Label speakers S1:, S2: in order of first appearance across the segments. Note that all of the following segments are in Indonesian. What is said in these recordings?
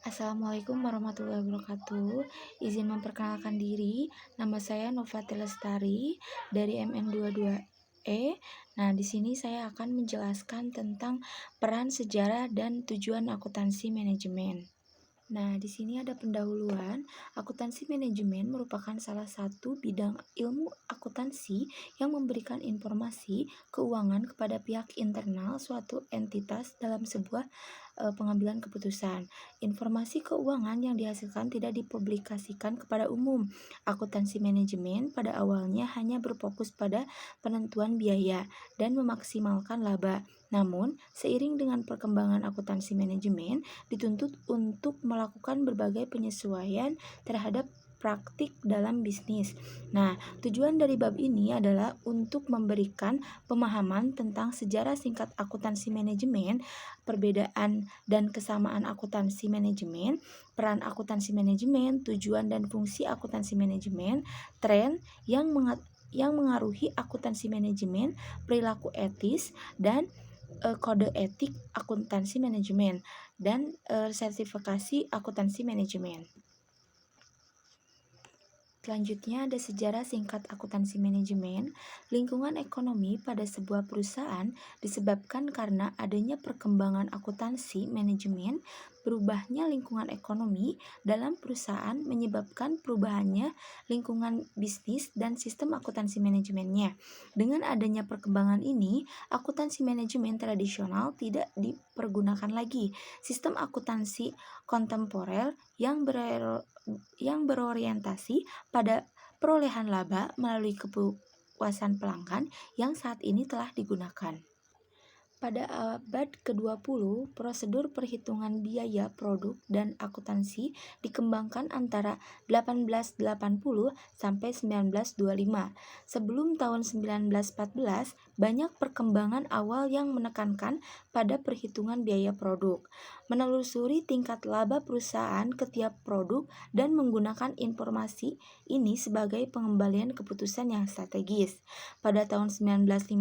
S1: Assalamualaikum warahmatullahi wabarakatuh. Izin memperkenalkan diri, nama saya Novati Lestari dari MN22E. Nah, di sini saya akan menjelaskan tentang peran, sejarah, dan tujuan akuntansi manajemen. Nah, di sini ada pendahuluan. Akuntansi manajemen merupakan salah satu bidang ilmu akuntansi yang memberikan informasi keuangan kepada pihak internal suatu entitas dalam sebuah pengambilan keputusan. Informasi keuangan yang dihasilkan tidak dipublikasikan kepada umum. Akuntansi manajemen pada awalnya hanya berfokus pada penentuan biaya dan memaksimalkan laba. Namun, seiring dengan perkembangan akuntansi manajemen, dituntut untuk melakukan berbagai penyesuaian terhadap praktik dalam bisnis. Nah, tujuan dari bab ini adalah untuk memberikan pemahaman tentang sejarah singkat akuntansi manajemen, perbedaan dan kesamaan akuntansi manajemen, peran akuntansi manajemen, tujuan dan fungsi akuntansi manajemen, tren yang mengaruhi akuntansi manajemen, perilaku etis, dan kode etik akuntansi manajemen dan sertifikasi akuntansi manajemen. Selanjutnya ada sejarah singkat akuntansi manajemen. Lingkungan ekonomi pada sebuah perusahaan disebabkan karena adanya perkembangan akuntansi manajemen. Berubahnya lingkungan ekonomi dalam perusahaan menyebabkan perubahannya lingkungan bisnis dan sistem akuntansi manajemennya. Dengan adanya perkembangan ini, akuntansi manajemen tradisional tidak dipergunakan lagi. Sistem akuntansi kontemporer yang berorientasi pada perolehan laba melalui kepuasan pelanggan yang saat ini telah digunakan. Pada abad ke-20, prosedur perhitungan biaya produk dan akuntansi dikembangkan antara 1880 sampai 1925. Sebelum tahun 1914, banyak perkembangan awal yang menekankan pada perhitungan biaya produk, menelusuri tingkat laba perusahaan ke tiap produk dan menggunakan informasi ini sebagai pengembalian keputusan yang strategis. Pada tahun 1950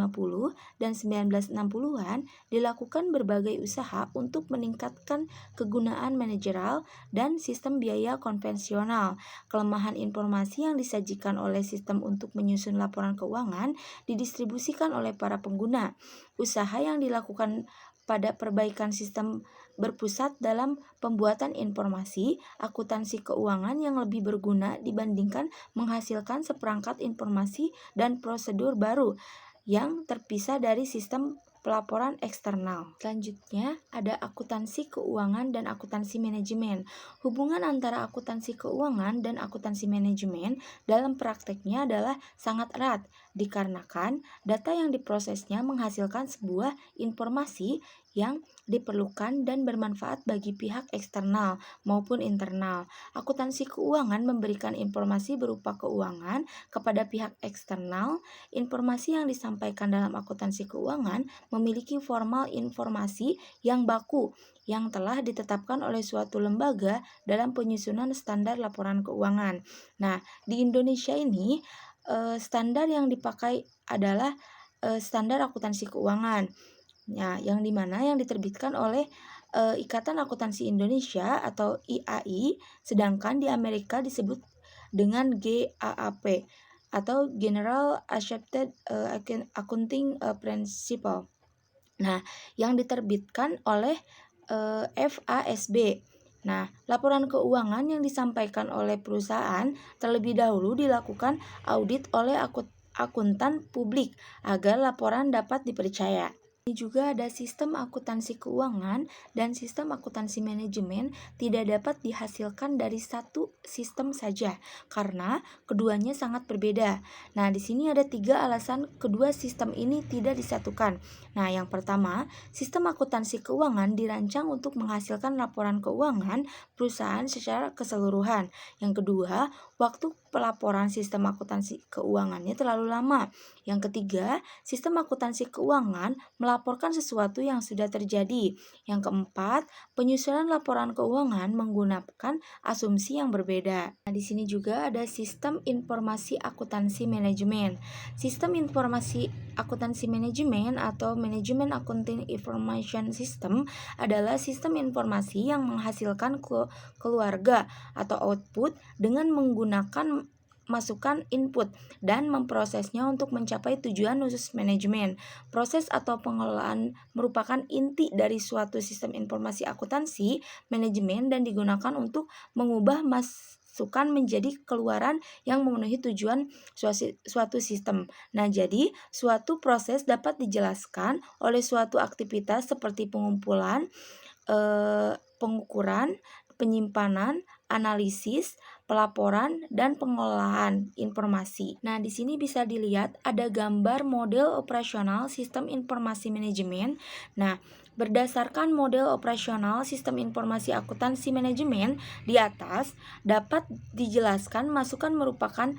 S1: dan 1960-an dilakukan berbagai usaha untuk meningkatkan kegunaan manajerial dan sistem biaya konvensional. Kelemahan informasi yang disajikan oleh sistem untuk menyusun laporan keuangan didistribusikan oleh para pengguna. Usaha yang dilakukan pada perbaikan sistem berpusat dalam pembuatan informasi akuntansi keuangan yang lebih berguna dibandingkan menghasilkan seperangkat informasi dan prosedur baru yang terpisah dari sistem pelaporan eksternal. Selanjutnya, ada akuntansi keuangan dan akuntansi manajemen. Hubungan antara akuntansi keuangan dan akuntansi manajemen dalam prakteknya adalah sangat erat, dikarenakan data yang diprosesnya menghasilkan sebuah informasi yang diperlukan dan bermanfaat bagi pihak eksternal maupun internal. Akuntansi keuangan memberikan informasi berupa keuangan kepada pihak eksternal. Informasi yang disampaikan dalam akuntansi keuangan memiliki formal informasi yang baku yang telah ditetapkan oleh suatu lembaga dalam penyusunan standar laporan keuangan. Nah, di Indonesia ini standar yang dipakai adalah standar akuntansi keuangan. Ya, yang dimana yang diterbitkan oleh Ikatan Akuntansi Indonesia atau IAI, sedangkan di Amerika disebut dengan GAAP atau General Accepted Accounting Principle. Nah, yang diterbitkan oleh FASB. Nah, laporan keuangan yang disampaikan oleh perusahaan terlebih dahulu dilakukan audit oleh akuntan publik agar laporan dapat dipercaya. Ini juga ada sistem akuntansi keuangan dan sistem akuntansi manajemen tidak dapat dihasilkan dari satu sistem saja karena keduanya sangat berbeda. Nah, di sini ada 3 alasan kedua sistem ini tidak disatukan. Nah, yang pertama, sistem akuntansi keuangan dirancang untuk menghasilkan laporan keuangan perusahaan secara keseluruhan. Yang kedua, waktu pelaporan sistem akuntansi keuangannya terlalu lama. Yang ketiga, sistem akuntansi keuangan melaporkan sesuatu yang sudah terjadi. Yang keempat, penyusunan laporan keuangan menggunakan asumsi yang berbeda. Nah, di sini juga ada sistem informasi akuntansi manajemen. Sistem informasi akuntansi manajemen atau Management Accounting Information System adalah sistem informasi yang menghasilkan keluarga atau output dengan menggunakan masukan input dan memprosesnya untuk mencapai tujuan khusus manajemen. Proses atau pengelolaan merupakan inti dari suatu sistem informasi akuntansi manajemen dan digunakan untuk mengubah masukan menjadi keluaran yang memenuhi tujuan suatu sistem. Nah, jadi suatu proses dapat dijelaskan oleh suatu aktivitas seperti pengumpulan, pengukuran, penyimpanan, analisis, pelaporan, dan pengolahan informasi. Nah, di sini bisa dilihat ada gambar model operasional sistem informasi manajemen. Nah, berdasarkan model operasional sistem informasi akuntansi manajemen di atas dapat dijelaskan masukan merupakan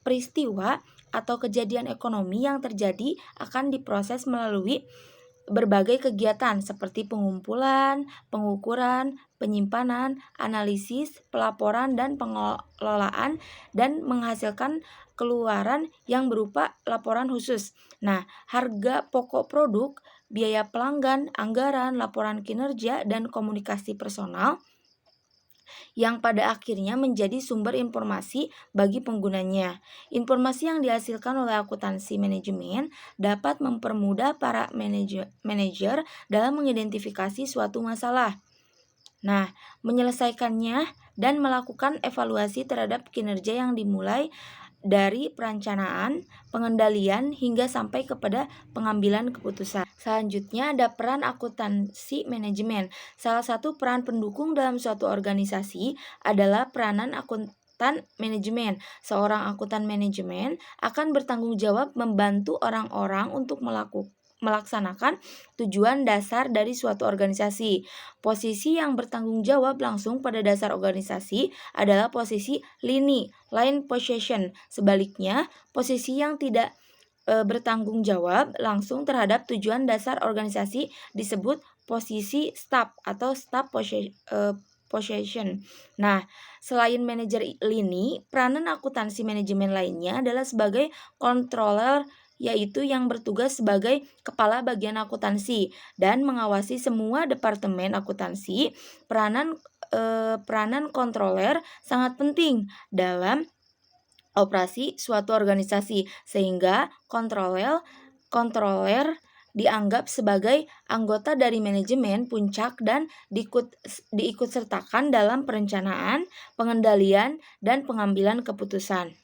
S1: peristiwa atau kejadian ekonomi yang terjadi akan diproses melalui berbagai kegiatan seperti pengumpulan, pengukuran, penyimpanan, analisis, pelaporan, dan pengelolaan dan menghasilkan keluaran yang berupa laporan khusus. Nah, harga pokok produk, biaya pelanggan, anggaran, laporan kinerja, dan komunikasi personal yang pada akhirnya menjadi sumber informasi bagi penggunanya. Informasi yang dihasilkan oleh akuntansi manajemen dapat mempermudah para manajer dalam mengidentifikasi suatu masalah. Nah, menyelesaikannya dan melakukan evaluasi terhadap kinerja yang dimulai dari perencanaan, pengendalian, hingga sampai kepada pengambilan keputusan. Selanjutnya ada peran akuntansi manajemen. Salah satu peran pendukung dalam suatu organisasi adalah peranan akuntan manajemen. Seorang akuntan manajemen akan bertanggung jawab membantu orang-orang untuk melaksanakan tujuan dasar dari suatu organisasi. Posisi yang bertanggung jawab langsung pada dasar organisasi adalah posisi line position. Sebaliknya, posisi yang tidak bertanggung jawab langsung terhadap tujuan dasar organisasi disebut posisi staff atau staff position. Nah, selain manajer lini, peranan akuntansi manajemen lainnya adalah sebagai controller, yaitu yang bertugas sebagai kepala bagian akuntansi dan mengawasi semua departemen akuntansi. Peranan controller sangat penting dalam operasi suatu organisasi, sehingga controller dianggap sebagai anggota dari manajemen puncak dan diikutsertakan dalam perencanaan, pengendalian, dan pengambilan keputusan.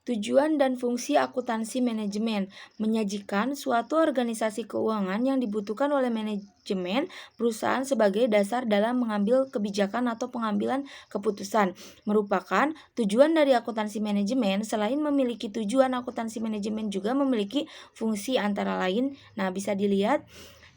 S1: Tujuan dan fungsi akuntansi manajemen menyajikan suatu organisasi keuangan yang dibutuhkan oleh manajemen perusahaan sebagai dasar dalam mengambil kebijakan atau pengambilan keputusan. Merupakan tujuan dari akuntansi manajemen. Selain memiliki tujuan, akuntansi manajemen juga memiliki fungsi antara lain. Nah, bisa dilihat.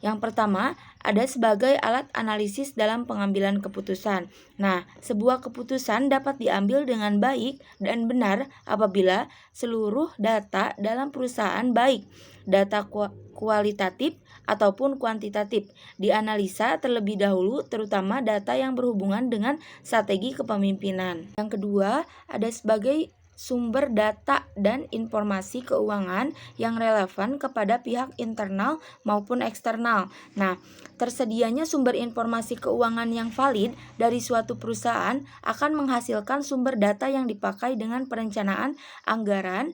S1: Yang pertama, ada sebagai alat analisis dalam pengambilan keputusan. Nah, sebuah keputusan dapat diambil dengan baik dan benar apabila seluruh data dalam perusahaan, baik data kualitatif ataupun kuantitatif, dianalisa terlebih dahulu, terutama data yang berhubungan dengan strategi kepemimpinan. Yang kedua, ada sebagai sumber data dan informasi keuangan yang relevan kepada pihak internal maupun eksternal. Nah, tersedianya sumber informasi keuangan yang valid dari suatu perusahaan akan menghasilkan sumber data yang dipakai dengan perencanaan anggaran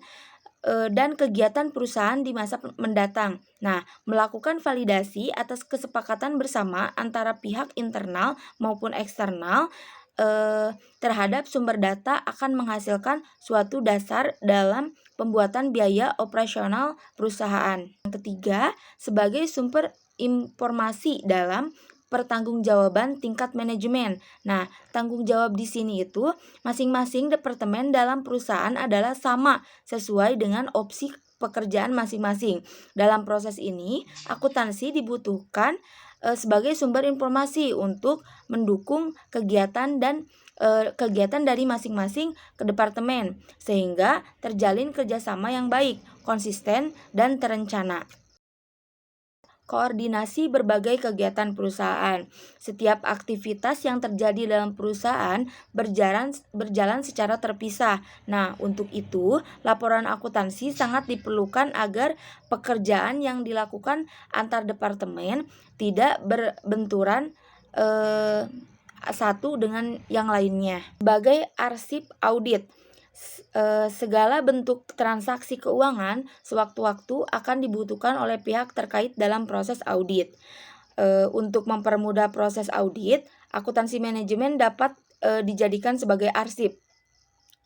S1: dan kegiatan perusahaan di masa mendatang. Nah, melakukan validasi atas kesepakatan bersama antara pihak internal maupun eksternal terhadap sumber data akan menghasilkan suatu dasar dalam pembuatan biaya operasional perusahaan. Yang ketiga, sebagai sumber informasi dalam pertanggungjawaban tingkat manajemen. Nah, tanggung jawab di sini itu masing-masing departemen dalam perusahaan adalah sama sesuai dengan opsi pekerjaan masing-masing. Dalam proses ini, akuntansi dibutuhkan sebagai sumber informasi untuk mendukung kegiatan dan kegiatan dari masing-masing ke departemen, sehingga terjalin kerjasama yang baik, konsisten, dan terencana. Koordinasi berbagai kegiatan perusahaan. Setiap aktivitas yang terjadi dalam perusahaan berjalan secara terpisah. Nah, untuk itu, laporan akuntansi sangat diperlukan agar pekerjaan yang dilakukan antar departemen tidak berbenturan satu dengan yang lainnya. Sebagai arsip audit, segala bentuk transaksi keuangan sewaktu-waktu akan dibutuhkan oleh pihak terkait dalam proses audit. Untuk mempermudah proses audit, akuntansi manajemen dapat dijadikan sebagai arsip.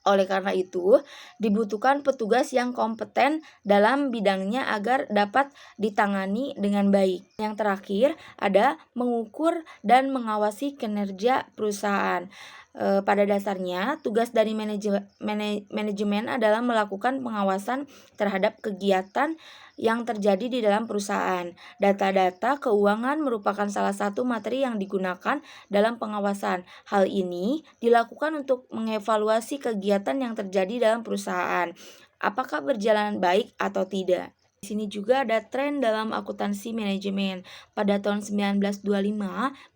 S1: Oleh karena itu, dibutuhkan petugas yang kompeten dalam bidangnya agar dapat ditangani dengan baik. Yang terakhir, ada mengukur dan mengawasi kinerja perusahaan. Pada dasarnya, tugas dari manajemen adalah melakukan pengawasan terhadap kegiatan yang terjadi di dalam perusahaan. Data-data keuangan merupakan salah satu materi yang digunakan dalam pengawasan. Hal ini dilakukan untuk mengevaluasi kegiatan yang terjadi dalam perusahaan, apakah berjalan baik atau tidak. Di sini juga ada tren dalam akuntansi manajemen. Pada tahun 1925,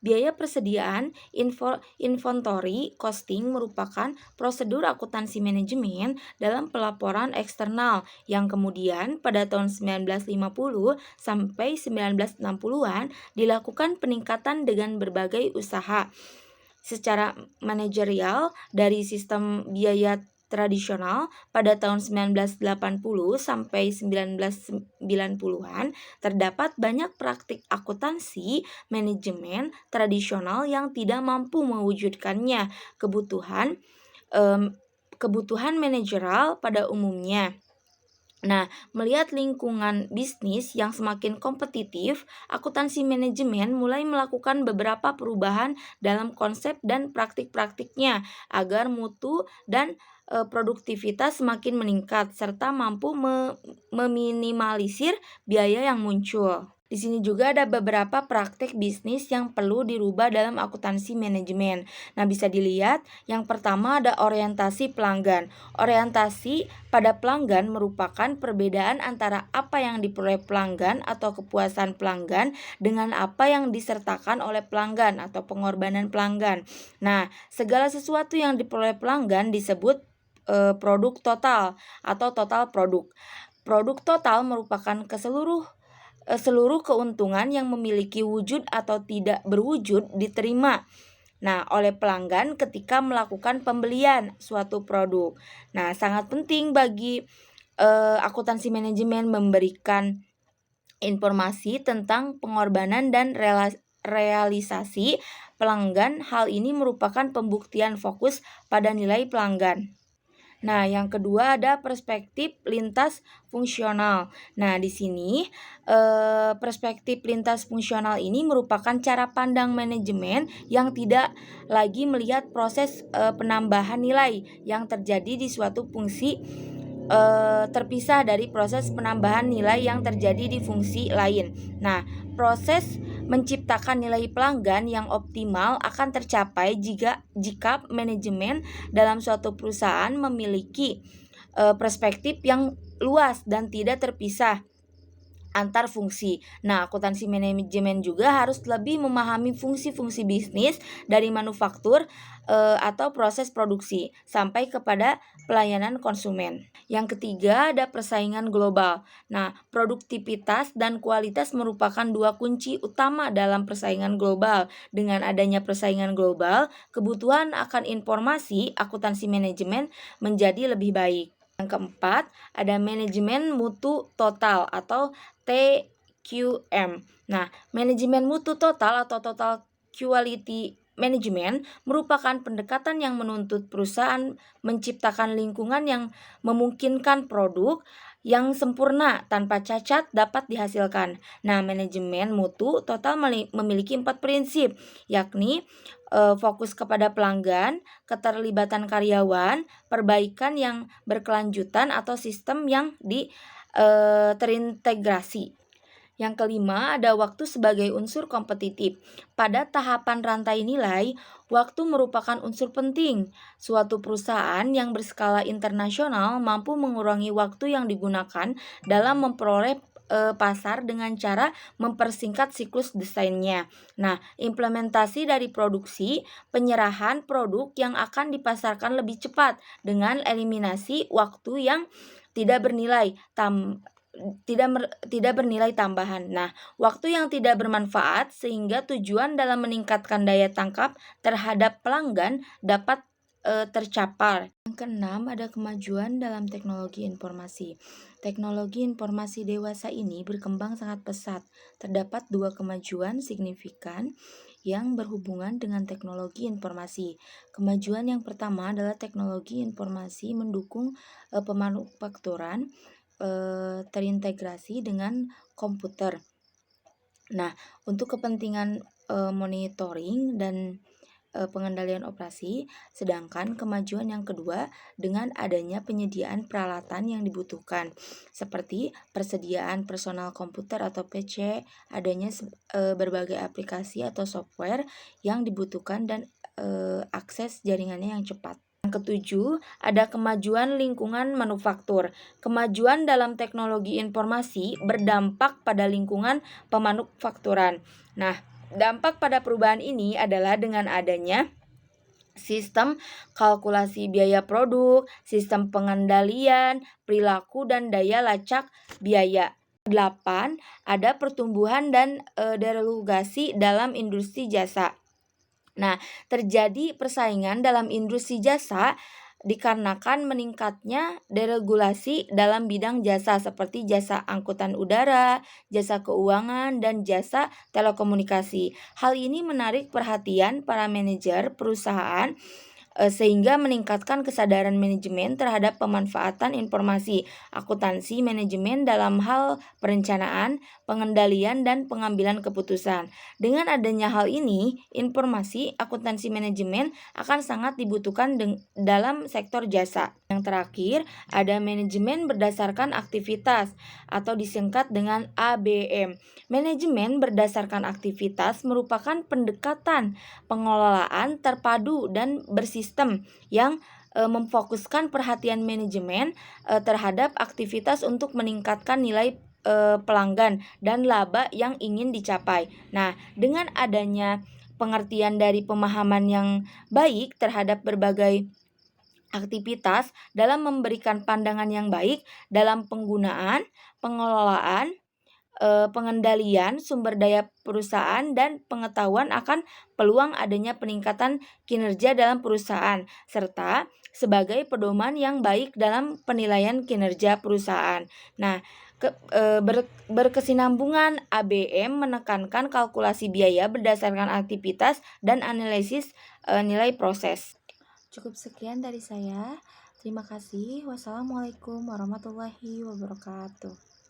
S1: biaya persediaan inventory costing merupakan prosedur akuntansi manajemen dalam pelaporan eksternal yang kemudian pada tahun 1950 sampai 1960-an dilakukan peningkatan dengan berbagai usaha secara manajerial dari sistem biaya tradisional pada tahun 1980 sampai 1990-an terdapat banyak praktik akuntansi manajemen tradisional yang tidak mampu mewujudkannya kebutuhan manajerial pada umumnya. Nah, melihat lingkungan bisnis yang semakin kompetitif, akuntansi manajemen mulai melakukan beberapa perubahan dalam konsep dan praktik-praktiknya agar mutu dan produktivitas semakin meningkat serta mampu meminimalisir biaya yang muncul. Di sini juga ada beberapa praktik bisnis yang perlu dirubah dalam akuntansi manajemen. Nah, bisa dilihat yang pertama ada orientasi pelanggan. Orientasi pada pelanggan merupakan perbedaan antara apa yang diperoleh pelanggan atau kepuasan pelanggan dengan apa yang disertakan oleh pelanggan atau pengorbanan pelanggan. Nah, segala sesuatu yang diperoleh pelanggan disebut produk total atau total produk. Produk total merupakan seluruh keuntungan yang memiliki wujud atau tidak berwujud diterima oleh pelanggan ketika melakukan pembelian suatu produk. Nah, sangat penting bagi akuntansi manajemen memberikan informasi tentang pengorbanan dan realisasi pelanggan. Hal ini merupakan pembuktian fokus pada nilai pelanggan. Nah, yang kedua ada perspektif lintas fungsional. Nah, di sini perspektif lintas fungsional ini merupakan cara pandang manajemen yang tidak lagi melihat proses penambahan nilai yang terjadi di suatu fungsi terpisah dari proses penambahan nilai yang terjadi di fungsi lain. Nah, proses menciptakan nilai pelanggan yang optimal akan tercapai jika manajemen dalam suatu perusahaan memiliki perspektif yang luas dan tidak terpisah antar fungsi. Nah, akuntansi manajemen juga harus lebih memahami fungsi-fungsi bisnis dari manufaktur atau proses produksi sampai kepada pelayanan konsumen. Yang ketiga ada persaingan global. Nah, produktivitas dan kualitas merupakan dua kunci utama dalam persaingan global. Dengan adanya persaingan global, kebutuhan akan informasi akuntansi manajemen menjadi lebih baik. Yang keempat, ada manajemen mutu total atau TQM. Nah, manajemen mutu total atau total quality management merupakan pendekatan yang menuntut perusahaan menciptakan lingkungan yang memungkinkan produk yang sempurna tanpa cacat dapat dihasilkan. Nah, manajemen mutu total memiliki 4 prinsip, yakni fokus kepada pelanggan, keterlibatan karyawan, perbaikan yang berkelanjutan atau sistem yang terintegrasi. Yang kelima, ada waktu sebagai unsur kompetitif. Pada tahapan rantai nilai, waktu merupakan unsur penting. Suatu perusahaan yang berskala internasional mampu mengurangi waktu yang digunakan dalam memperoleh pasar dengan cara mempersingkat siklus desainnya. Nah, implementasi dari produksi, penyerahan produk yang akan dipasarkan lebih cepat dengan eliminasi waktu yang tidak bernilai tidak bernilai tambahan. Nah, waktu yang tidak bermanfaat sehingga tujuan dalam meningkatkan daya tangkap terhadap pelanggan dapat tercapai. Yang keenam, ada kemajuan dalam teknologi informasi. Teknologi informasi dewasa ini berkembang sangat pesat. Terdapat dua kemajuan signifikan yang berhubungan dengan teknologi informasi. Kemajuan yang pertama adalah teknologi informasi mendukung pemanufakturan terintegrasi dengan komputer. Nah, untuk kepentingan monitoring dan pengendalian operasi, sedangkan kemajuan yang kedua dengan adanya penyediaan peralatan yang dibutuhkan, seperti persediaan personal komputer atau PC, adanya berbagai aplikasi atau software yang dibutuhkan dan akses jaringannya yang cepat. Yang ketujuh, ada kemajuan lingkungan manufaktur. Kemajuan dalam teknologi informasi berdampak pada lingkungan pemanufakturan. Nah, dampak pada perubahan ini adalah dengan adanya sistem kalkulasi biaya produk, sistem pengendalian, perilaku dan daya lacak biaya. 8. Ada pertumbuhan dan deregulasi dalam industri jasa. Nah, terjadi persaingan dalam industri jasa dikarenakan meningkatnya deregulasi dalam bidang jasa seperti jasa angkutan udara, jasa keuangan, dan jasa telekomunikasi. Hal ini menarik perhatian para manajer perusahaan sehingga meningkatkan kesadaran manajemen terhadap pemanfaatan informasi akuntansi manajemen dalam hal perencanaan, pengendalian, dan pengambilan keputusan. Dengan adanya hal ini, informasi akuntansi manajemen akan sangat dibutuhkan dalam sektor jasa. Yang terakhir, ada manajemen berdasarkan aktivitas atau disingkat dengan ABM. Manajemen berdasarkan aktivitas merupakan pendekatan pengelolaan terpadu dan bersistem yang memfokuskan perhatian manajemen terhadap aktivitas untuk meningkatkan nilai pelanggan dan laba yang ingin dicapai. Nah, dengan adanya pengertian dari pemahaman yang baik terhadap berbagai aktivitas dalam memberikan pandangan yang baik dalam penggunaan, pengelolaan, pengendalian sumber daya perusahaan dan pengetahuan akan peluang adanya peningkatan kinerja dalam perusahaan serta sebagai pedoman yang baik dalam penilaian kinerja perusahaan. Nah, berkesinambungan ABM menekankan kalkulasi biaya berdasarkan aktivitas dan analisis nilai proses. Cukup sekian dari saya. Terima kasih. Wassalamualaikum warahmatullahi wabarakatuh.